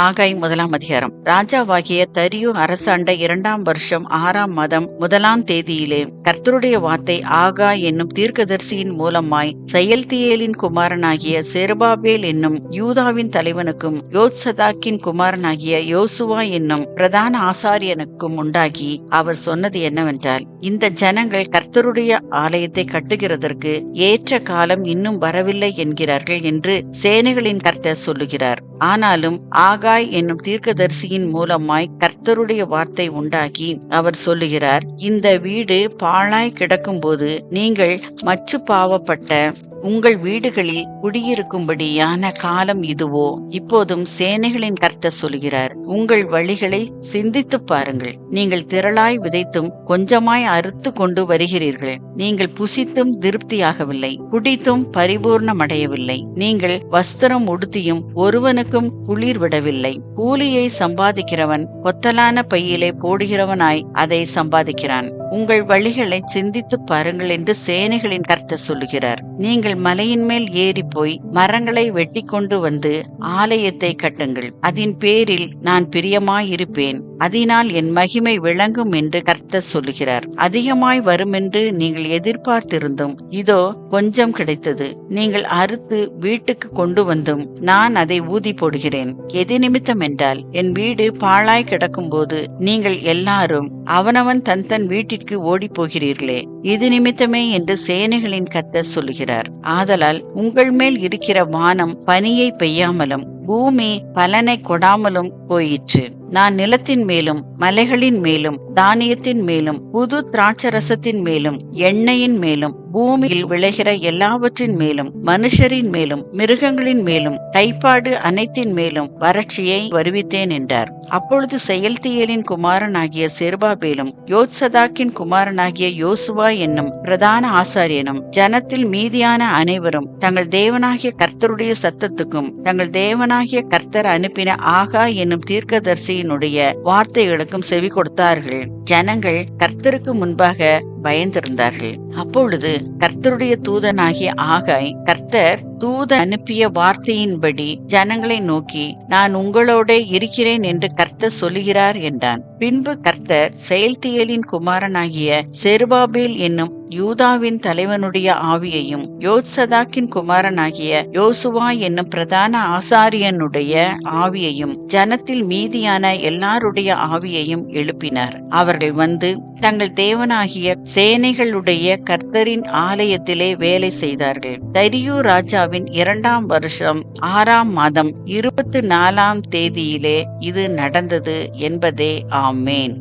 ஆகாய் 1 அதிகாரம். ராஜாவாகிய தரியு அரசாண்ட 2 வருஷம் 6 மாதம் 1 தேதியிலே கர்த்தருடைய வார்த்தை ஆகாய் என்னும் தீர்க்கதரிசியின் மூலமாய் செயல்தியேலின் குமாரனாகிய செருபாபேல் என்னும் யூதாவின் தலைவனுக்கும் யோத்சதாக்கின் குமாரனாகிய யோசுவா என்னும் பிரதான ஆசாரியனுக்கும் உண்டாகி அவர் சொன்னது என்னவென்றால், இந்த ஜனங்கள் கர்த்தருடைய ஆலயத்தை கட்டுகிறதற்கு ஏற்ற காலம் இன்னும் வரவில்லை என்கிறார்கள் என்று சேனைகளின் கர்த்தர் சொல்லுகிறார். ஆனாலும் ஆகாய் என்னும் தீர்க்கதரிசியின் மூலமாய் கர்த்தருடைய வார்த்தை உண்டாகி அவர் சொல்லுகிறார், இந்த வீடு பாழாய் கிடக்கும்போது நீங்கள் மச்சு பாவப்பட்ட உங்கள் வீடுகளில் குடியிருக்கும்படியான காலம் இதுவோ? இப்போதும் சேனைகளின் கர்த்தர் சொல்கிறார், உங்கள் வழிகளை சிந்தித்து பாருங்கள். நீங்கள் திரளாய் விதைத்தும் கொஞ்சமாய் அறுத்து கொண்டு வருகிறீர்கள். நீங்கள் புசித்தும் திருப்தியாகவில்லை, குடித்தும் பரிபூர்ணமடையவில்லை. நீங்கள் வஸ்திரம் உடுத்தியும் ஒருவனுக்கும் குளிர் விடவில்லை. கூலியை சம்பாதிக்கிறவன் கொத்தலான பையிலே போடுகிறவனாய் அதை சம்பாதிக்கிறான். உங்கள் வழிகளை சிந்தித்து பாருங்கள் என்று சேனைகளின் கர்த்தர் சொல்லுகிறார். நீங்கள் மலையின் மேல் ஏறி போய் மரங்களை வெட்டி கொண்டு வந்து ஆலயத்தை கட்டுங்கள். அதன் பேரில் நான் பிரியமாயிருப்பேன். அதனால் என் மகிமை விளங்கும் என்று கர்த்தர் சொல்லுகிறார். அதிகமாய் வரும் என்று நீங்கள் எதிர்பார்த்திருந்தும் இதோ கொஞ்சம் கிடைத்தது. நீங்கள் அறுத்து வீட்டுக்கு கொண்டு வந்தும் நான் அதை ஊதி போடுகிறேன். எது நிமித்தம் என்றால், என் வீடு பாழாய் கிடக்கும் போது நீங்கள் எல்லாரும் அவனவன் தன் தன் வீட்டிற்கு ஓடி போகிறீர்களே, இது நிமித்தமே என்று சேனைகளின் கர்த்தர் சொல்லுகிறார். ஆதலால் உங்கள் மேல் இருக்கிற வானம் பனியை பெய்யாமலும் பூமி பலனை கொடாமலும் போயிற்று. நான் நிலத்தின் மேலும் மலைகளின் மேலும் தானியத்தின் மேலும் புது திராட்சரசத்தின் மேலும் எண்ணெயின் மேலும் பூமியில் விளைகிற எல்லாவற்றின் மேலும் மனுஷரின் மேலும் மிருகங்களின் மேலும் கைப்பாடு அனைத்தின் மேலும் வறட்சியை வருவித்தேன் என்றார். அப்பொழுது செயல்தியேலின் குமாரனாகிய செருபாபேலும் யோத்சதாக்கின் குமாரனாகிய யோசுவா என்னும் பிரதான ஆசாரியனும் ஜனத்தில் மீதியான அனைவரும் தங்கள் தேவனாகிய கர்த்தருடைய சத்தத்துக்கும் தங்கள் தேவனாகிய கர்த்தர் அனுப்பின ஆகாய் என்னும் தீர்க்கதரிசியினுடைய வார்த்தைகளுக்கும் செவி கொடுத்தார்கள். ஜனங்கள் கர்த்தருக்கு முன்பாக பயந்திருந்தார்கள். அப்பொழுது கர்த்தருடைய தூதனாகிய ஆகாய், கர்த்தர் தூதன் அனுப்பிய வார்த்தையின்படி ஜனங்களை நோக்கி, நான் உங்களோட இருக்கிறேன் என்று கர்த்தர் சொல்லுகிறார் என்றான். பின்பு கர்த்தர் செயல்தியேலின் குமாரனாகிய செருபாபேல் என்னும் யூதாவின் தலைவனுடைய ஆவியையும் யோத்சதாக்கின் குமாரனாகிய யோசுவா என்னும் பிரதான ஆசாரியனுடைய ஆவியையும் ஜனத்தில் மீதியான எல்லாருடைய ஆவியையும் எழுப்பினார். அவர்கள் வந்து தங்கள் தேவனாகிய சேனைகளுடைய கர்த்தரின் ஆலயத்திலே வேலை செய்தார்கள். தரியு ராஜாவின் 2 வருஷம் 6 மாதம் 24 தேதியிலே இது நடந்தது என்பதே. ஆமேன்.